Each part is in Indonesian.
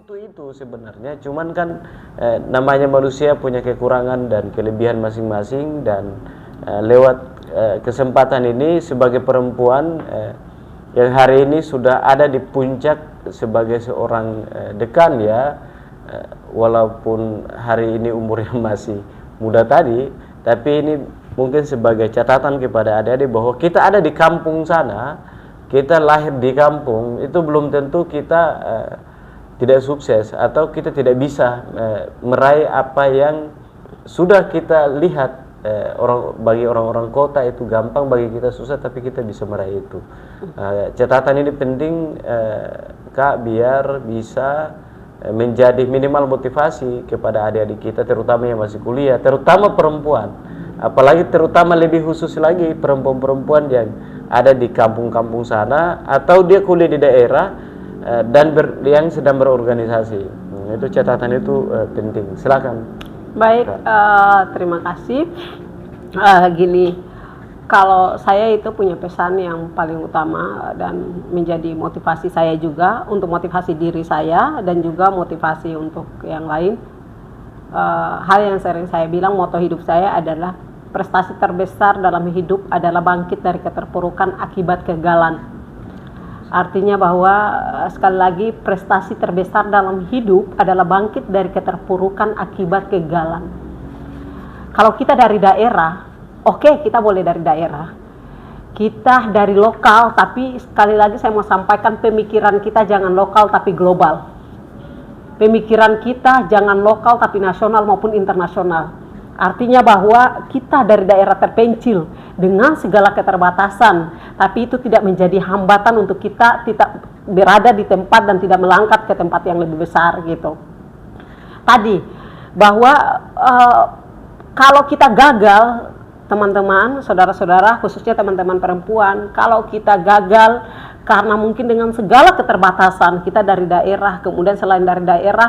untuk itu sebenarnya, cuman kan namanya manusia punya kekurangan dan kelebihan masing-masing, dan lewat kesempatan ini sebagai perempuan yang hari ini sudah ada di puncak sebagai seorang dekan ya, walaupun hari ini umurnya masih muda tadi, tapi ini mungkin sebagai catatan kepada adik-adik bahwa kita ada di kampung sana, kita lahir di kampung, itu belum tentu kita tidak sukses atau kita tidak bisa meraih apa yang sudah kita lihat. Bagi orang-orang kota itu gampang, bagi kita susah, tapi kita bisa meraih itu. Catatan ini penting Kak, biar bisa menjadi minimal motivasi kepada adik-adik kita, terutama yang masih kuliah, terutama perempuan, apalagi terutama lebih khusus lagi perempuan-perempuan yang ada di kampung-kampung sana atau dia kuliah di daerah dan yang sedang berorganisasi. Itu catatan itu penting. Silakan. Baik, terima kasih. Gini, kalau saya itu punya pesan yang paling utama dan menjadi motivasi saya juga untuk motivasi diri saya dan juga motivasi untuk yang lain. Hal yang sering saya bilang, moto hidup saya adalah prestasi terbesar dalam hidup adalah bangkit dari keterpurukan akibat kegagalan. Artinya bahwa sekali lagi prestasi terbesar dalam hidup adalah bangkit dari keterpurukan akibat kegagalan. Kalau kita dari daerah, oke, kita boleh dari daerah. Kita dari lokal, tapi sekali lagi saya mau sampaikan pemikiran kita jangan lokal tapi global. Pemikiran kita jangan lokal tapi nasional maupun internasional. Artinya bahwa kita dari daerah terpencil dengan segala keterbatasan, tapi itu tidak menjadi hambatan untuk kita tidak berada di tempat dan tidak melangkah ke tempat yang lebih besar gitu. Tadi bahwa kalau kita gagal, teman-teman, saudara-saudara, khususnya teman-teman perempuan, kalau kita gagal karena mungkin dengan segala keterbatasan kita dari daerah, kemudian selain dari daerah,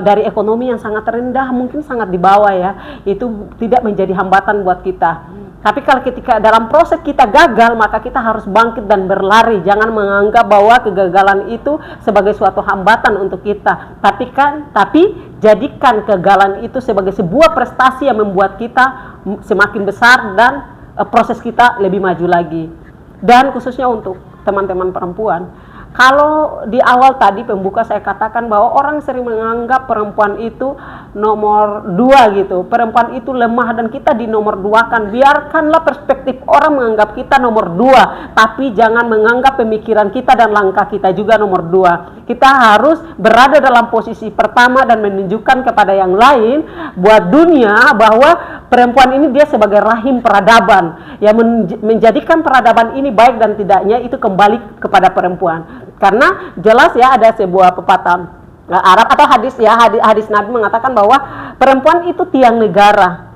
dari ekonomi yang sangat rendah, mungkin sangat di bawah ya, itu tidak menjadi hambatan buat kita. Tapi kalau ketika dalam proses kita gagal, maka kita harus bangkit dan berlari. Jangan menganggap bahwa kegagalan itu sebagai suatu hambatan untuk kita. Tapi jadikan kegagalan itu sebagai sebuah prestasi yang membuat kita semakin besar dan proses kita lebih maju lagi. Dan khususnya untuk teman-teman perempuan, kalau di awal tadi pembuka saya katakan bahwa orang sering menganggap perempuan itu nomor 2 gitu, perempuan itu lemah dan kita di nomor 2 kan. Biarkanlah perspektif orang menganggap kita nomor 2, tapi jangan menganggap pemikiran kita dan langkah kita juga nomor 2. Kita harus berada dalam posisi pertama dan menunjukkan kepada yang lain buat dunia bahwa perempuan ini dia sebagai rahim peradaban, yang menjadikan peradaban ini baik dan tidaknya itu kembali kepada perempuan. Karena jelas ya, ada sebuah pepatah Arab atau hadis ya, hadis Nabi mengatakan bahwa perempuan itu tiang negara,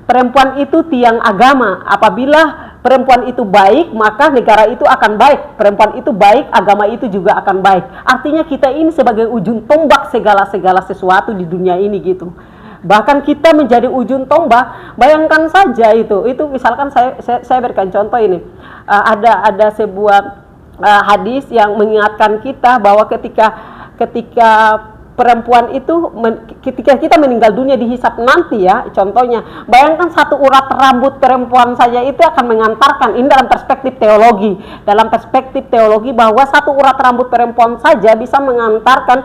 perempuan itu tiang agama. Apabila perempuan itu baik, maka negara itu akan baik. Perempuan itu baik, agama itu juga akan baik. Artinya kita ini sebagai ujung tombak segala sesuatu di dunia ini gitu. Bahkan kita menjadi ujung tombak. Bayangkan saja itu misalkan saya berikan contoh ini. Ada sebuah hadis yang mengingatkan kita bahwa ketika perempuan itu ketika kita meninggal dunia dihisap nanti ya, contohnya bayangkan satu urat rambut perempuan saja itu akan mengantarkan, ini dalam perspektif teologi bahwa satu urat rambut perempuan saja bisa mengantarkan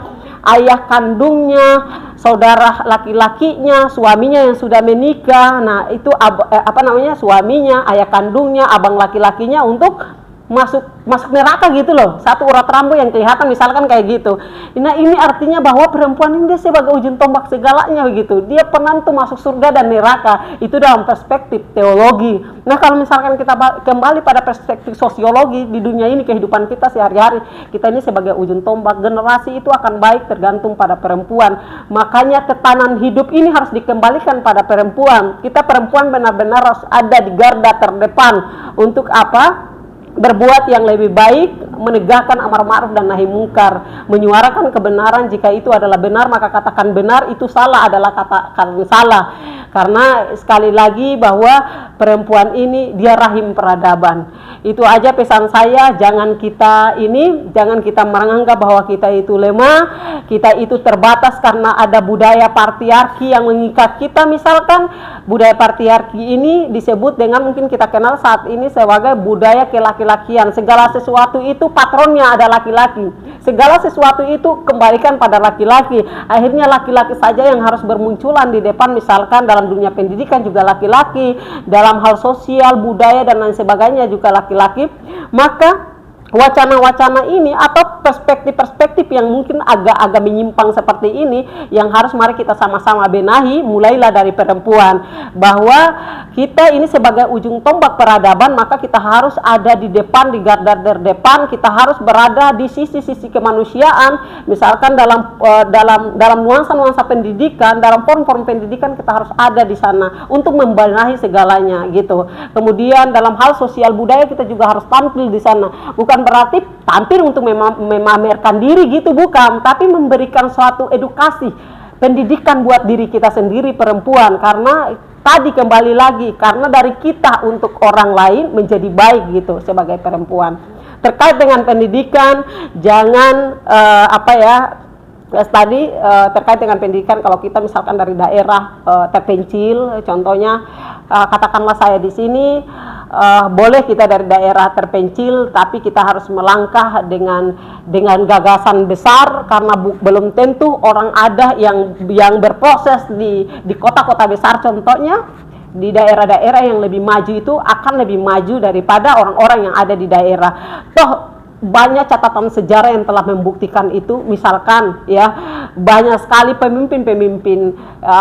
ayah kandungnya, saudara laki-lakinya, suaminya yang sudah menikah, nah itu suaminya, ayah kandungnya, abang laki-lakinya untuk masuk neraka gitu loh, satu urat rambut yang kelihatan misalkan kayak gitu. Nah ini artinya bahwa perempuan ini dia sebagai ujung tombak segalanya begitu, dia penentu masuk surga dan neraka, itu dalam perspektif teologi. Nah kalau misalkan kita kembali pada perspektif sosiologi di dunia ini, kehidupan kita sehari-hari, kita ini sebagai ujung tombak, generasi itu akan baik tergantung pada perempuan. Makanya tetanan hidup ini harus dikembalikan pada perempuan. Kita perempuan benar-benar harus ada di garda terdepan untuk apa? Berbuat yang lebih baik, menegakkan amar ma'ruf dan nahi mungkar, menyuarakan kebenaran. Jika itu adalah benar, maka katakan benar, itu salah adalah katakan salah. Karena sekali lagi bahwa perempuan ini dia rahim peradaban. Itu aja pesan saya, jangan kita menganggap bahwa kita itu lemah, kita itu terbatas karena ada budaya patriarki yang mengikat kita. Misalkan budaya patriarki ini disebut dengan, mungkin kita kenal saat ini sebagai budaya kelaki-lakian. Segala sesuatu itu patronnya ada laki-laki, segala sesuatu itu kembalikan pada laki-laki. Akhirnya laki-laki saja yang harus bermunculan di depan, misalkan dalam dunia pendidikan juga laki-laki, dalam hal sosial, budaya dan lain sebagainya juga laki-laki. Maka wacana-wacana ini atau perspektif-perspektif yang mungkin agak-agak menyimpang seperti ini yang harus mari kita sama-sama benahi, mulailah dari perempuan, bahwa kita ini sebagai ujung tombak peradaban, maka kita harus ada di depan, di garda terdepan, kita harus berada di sisi-sisi kemanusiaan. Misalkan dalam nuansa-nuansa pendidikan, dalam form-form pendidikan kita harus ada di sana untuk membenahi segalanya gitu. Kemudian dalam hal sosial budaya kita juga harus tampil di sana. Bukan berarti tampil untuk memamerkan diri gitu, bukan, tapi memberikan suatu edukasi pendidikan buat diri kita sendiri perempuan, karena tadi kembali lagi, karena dari kita untuk orang lain menjadi baik gitu sebagai perempuan. Terkait dengan pendidikan, jangan terkait dengan pendidikan, kalau kita misalkan dari daerah terpencil, contohnya katakanlah saya di sini, boleh kita dari daerah terpencil, tapi kita harus melangkah dengan gagasan besar, karena belum tentu orang ada yang berproses di kota-kota besar. Contohnya di daerah-daerah yang lebih maju itu akan lebih maju daripada orang-orang yang ada di daerah. Toh banyak catatan sejarah yang telah membuktikan itu. Misalkan ya, banyak sekali pemimpin-pemimpin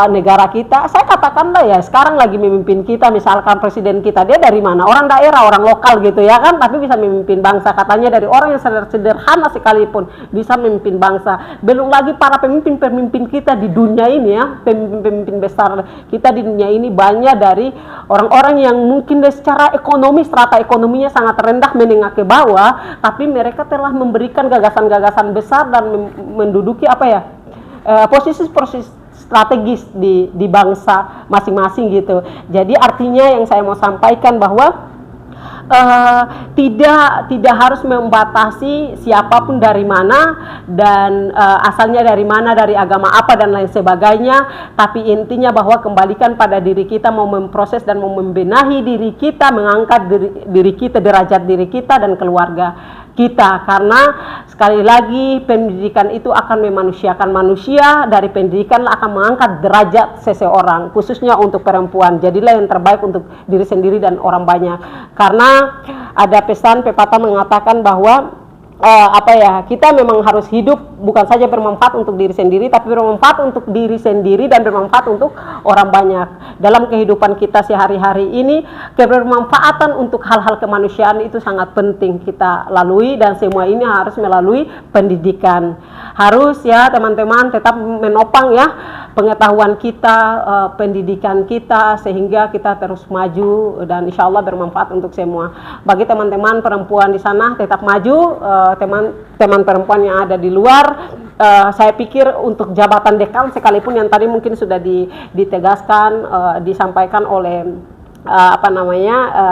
negara kita, saya katakanlah ya, sekarang lagi memimpin kita, misalkan presiden kita, dia dari mana? Orang daerah, orang lokal gitu ya kan, tapi bisa memimpin bangsa. Katanya dari orang yang sederhana sekalipun bisa memimpin bangsa. Belum lagi para pemimpin-pemimpin kita di dunia ini ya, pemimpin-pemimpin besar kita di dunia ini, banyak dari orang-orang yang mungkin secara ekonomi, strata ekonominya sangat rendah, menengah ke bawah, tapi mereka telah memberikan gagasan-gagasan besar dan menduduki posisi-posisi strategis di bangsa masing-masing gitu. Jadi artinya yang saya mau sampaikan bahwa tidak harus membatasi siapapun dari mana dan asalnya dari mana, dari agama apa dan lain sebagainya, tapi intinya bahwa kembalikan pada diri kita, mau memproses dan mau membenahi diri kita, mengangkat diri kita, derajat diri kita dan keluarga kita. Karena sekali lagi pendidikan itu akan memanusiakan manusia, dari pendidikan akan mengangkat derajat seseorang, khususnya untuk perempuan. Jadilah yang terbaik untuk diri sendiri dan orang banyak. Karena ada pesan pepatah mengatakan bahwa kita memang harus hidup bukan saja bermanfaat untuk diri sendiri, tapi bermanfaat untuk diri sendiri dan bermanfaat untuk orang banyak. Dalam kehidupan kita sehari-hari ini, kebermanfaatan untuk hal-hal kemanusiaan itu sangat penting kita lalui, dan semua ini harus melalui pendidikan. Harus ya teman-teman tetap menopang ya pengetahuan kita, pendidikan kita, sehingga kita terus maju dan insya Allah bermanfaat untuk semua. Bagi teman-teman perempuan di sana, tetap maju. Teman-teman perempuan yang ada di luar, saya pikir untuk jabatan dekan sekalipun yang tadi mungkin sudah ditegaskan, disampaikan oleh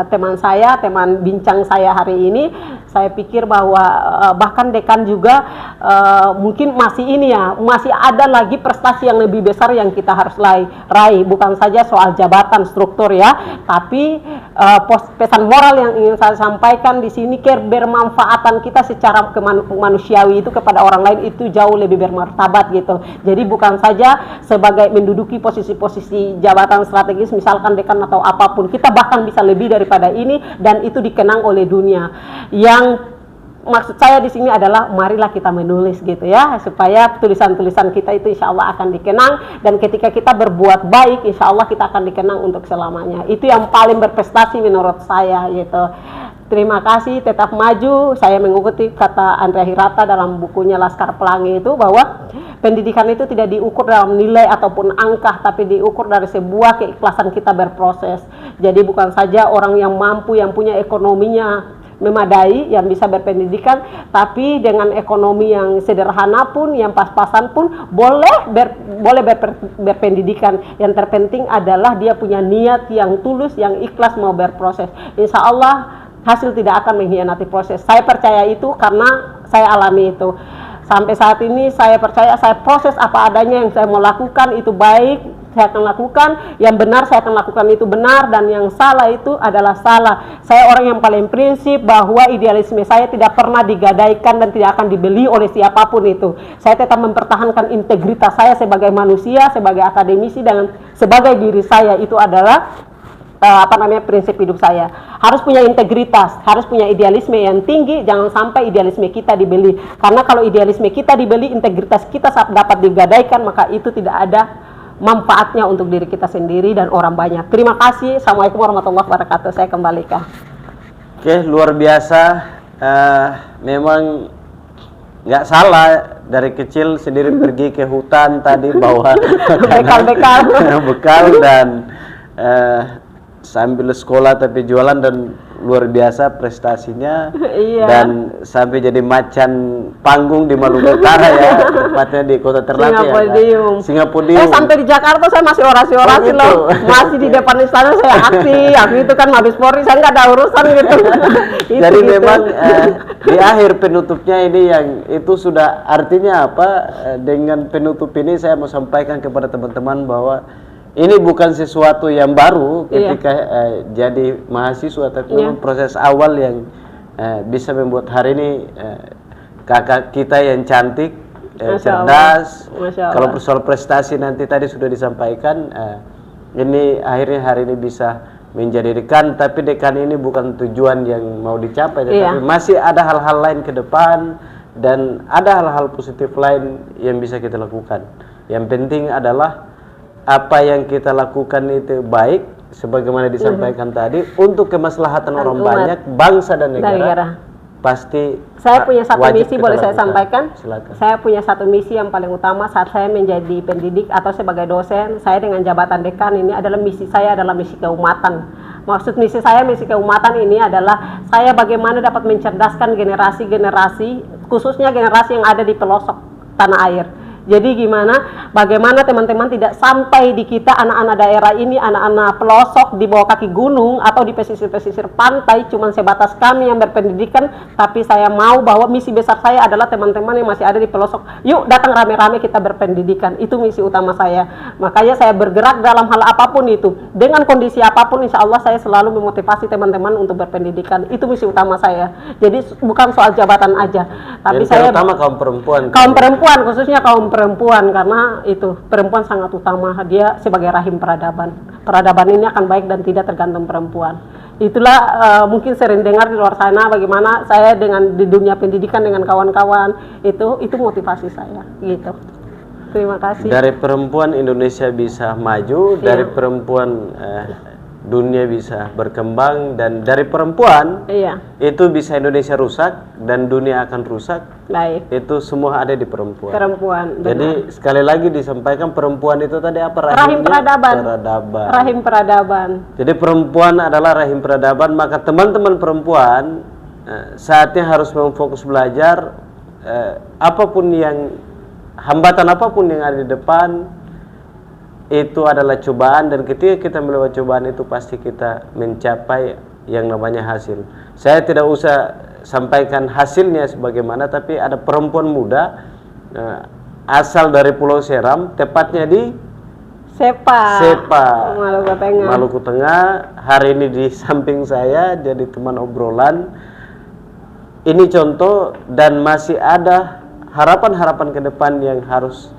teman bincang saya hari ini, saya pikir bahwa bahkan dekan juga mungkin masih ada lagi prestasi yang lebih besar yang kita harus raih, bukan saja soal jabatan struktur ya, tapi pesan moral yang ingin saya sampaikan di sini, kebermanfaatan kita secara manusiawi itu kepada orang lain itu jauh lebih bermartabat gitu. Jadi bukan saja sebagai menduduki posisi-posisi jabatan strategis misalkan dekan atau apapun, kita bahkan bisa lebih daripada ini dan itu dikenang oleh dunia. Yang maksud saya di sini adalah marilah kita menulis gitu ya, supaya tulisan-tulisan kita itu insya Allah akan dikenang, dan ketika kita berbuat baik insya Allah kita akan dikenang untuk selamanya. Itu yang paling berprestasi menurut saya gitu. Terima kasih, tetap maju. Saya mengikuti kata Andrea Hirata dalam bukunya Laskar Pelangi itu, bahwa pendidikan itu tidak diukur dalam nilai ataupun angka, tapi diukur dari sebuah keikhlasan kita berproses. Jadi bukan saja orang yang mampu, yang punya ekonominya memadai yang bisa berpendidikan, tapi dengan ekonomi yang sederhana pun, yang pas-pasan pun boleh berpendidikan. Yang terpenting adalah dia punya niat yang tulus, yang ikhlas mau berproses. Insya Allah hasil tidak akan mengkhianati proses. Saya percaya itu karena saya alami itu. Sampai saat ini saya percaya saya proses apa adanya, yang saya mau lakukan itu baik, saya akan lakukan, yang benar saya akan lakukan itu benar, dan yang salah itu adalah salah. Saya orang yang paling prinsip bahwa idealisme saya tidak pernah digadaikan dan tidak akan dibeli oleh siapapun itu. Saya tetap mempertahankan integritas saya sebagai manusia, sebagai akademisi, dan sebagai diri saya. Itu adalah prinsip hidup saya. Harus punya integritas, harus punya idealisme yang tinggi, jangan sampai idealisme kita dibeli. Karena kalau idealisme kita dibeli, integritas kita dapat digadaikan, maka itu tidak ada manfaatnya untuk diri kita sendiri dan orang banyak. Terima kasih. Assalamualaikum warahmatullahi wabarakatuh. Saya kembalikan. Oke, luar biasa. Memang nggak salah dari kecil sendiri pergi ke hutan tadi bawa bekal dan sambil sekolah tapi jualan, dan luar biasa prestasinya. Iya. Dan sampai jadi macan panggung di Maluku Utara ya, tepatnya di kota Ternate ya. Singapodium. Sampai di Jakarta saya masih orasi-orasi loh. Masih di depan istana saya aksi itu kan Mabes Polri, saya nggak ada urusan gitu. Jadi memang di akhir penutupnya ini yang itu sudah artinya apa? Dengan penutup ini saya mau sampaikan kepada teman-teman bahwa ini bukan sesuatu yang baru ketika jadi mahasiswa, tapi memang proses awal yang bisa membuat hari ini kakak kita yang cantik, cerdas. Kalau soal prestasi nanti tadi sudah disampaikan, ini akhirnya hari ini bisa menjadi dekan, tapi dekan ini bukan tujuan yang mau dicapai, tetapi masih ada hal-hal lain ke depan dan ada hal-hal positif lain yang bisa kita lakukan. Yang penting adalah apa yang kita lakukan itu baik, sebagaimana disampaikan tadi, untuk kemaslahatan orang banyak, bangsa dan negara. Pasti saya punya satu misi, boleh saya sampaikan? Silakan. Saya punya satu misi yang paling utama saat saya menjadi pendidik atau sebagai dosen. Saya dengan jabatan dekan ini adalah misi saya adalah misi keumatan. Maksud misi saya, misi keumatan ini adalah saya bagaimana dapat mencerdaskan generasi-generasi, khususnya generasi yang ada di pelosok tanah air. Jadi bagaimana teman-teman tidak sampai di kita anak-anak daerah ini, anak-anak pelosok di bawah kaki gunung atau di pesisir-pesisir pantai, cuman sebatas kami yang berpendidikan. Tapi saya mau bahwa misi besar saya adalah teman-teman yang masih ada di pelosok, yuk datang rame-rame kita berpendidikan. Itu misi utama saya. Makanya saya bergerak dalam hal apapun itu, dengan kondisi apapun, insya Allah saya selalu memotivasi teman-teman untuk berpendidikan. Itu misi utama saya. Jadi bukan soal jabatan aja, tapi saya terutama kaum perempuan, khususnya kaum perempuan, karena itu perempuan sangat utama, dia sebagai rahim peradaban ini akan baik dan tidak tergantung perempuan. Itulah mungkin sering dengar di luar sana bagaimana saya di dunia pendidikan dengan kawan-kawan, itu motivasi saya gitu. Terima kasih. Dari perempuan Indonesia bisa maju, dari perempuan dunia bisa berkembang, dan dari perempuan itu bisa Indonesia rusak dan dunia akan rusak. Baik. Itu semua ada di perempuan. Benar. Jadi sekali lagi disampaikan, perempuan itu tadi apa? Rahim peradaban. Rahim peradaban. Jadi perempuan adalah rahim peradaban, maka teman-teman perempuan saatnya harus memfokus belajar. Hambatan apapun yang ada di depan itu adalah cobaan, dan ketika kita melewati cobaan itu pasti kita mencapai yang namanya hasil. Saya tidak usah sampaikan hasilnya sebagaimana, tapi ada perempuan muda asal dari Pulau Seram, tepatnya di Sepa, Maluku Tengah. Hari ini di samping saya jadi teman obrolan. Ini contoh, dan masih ada harapan-harapan ke depan yang harus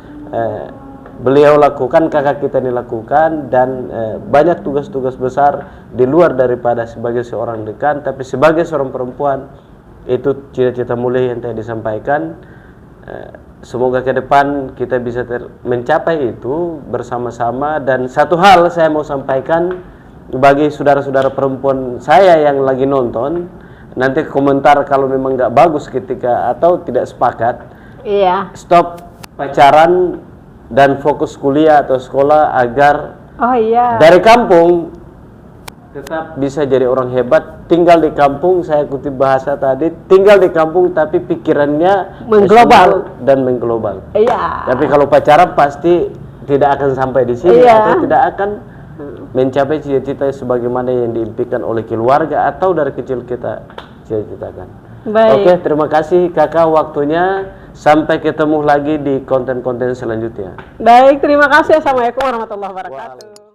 beliau lakukan, kakak kita ini lakukan, dan banyak tugas-tugas besar di luar daripada sebagai seorang dekan, tapi sebagai seorang perempuan. Itu cita-cita mulia yang tadi disampaikan. Semoga ke depan kita bisa mencapai itu bersama-sama. Dan satu hal saya mau sampaikan bagi saudara-saudara perempuan saya yang lagi nonton, nanti komentar kalau memang nggak bagus ketika atau tidak sepakat, stop pacaran dan fokus kuliah atau sekolah agar dari kampung tetap bisa jadi orang hebat. Tinggal di kampung, saya kutip bahasa tadi, tinggal di kampung tapi pikirannya mengglobal dan mengglobal. Tapi kalau pacaran pasti tidak akan sampai di sini atau tidak akan mencapai cita-cita sebagaimana yang diimpikan oleh keluarga atau dari kecil kita cita-citakan. Baik. Oke, terima kasih Kakak waktunya. Sampai ketemu lagi di konten-konten selanjutnya. Baik, terima kasih. Assalamualaikum warahmatullahi wabarakatuh.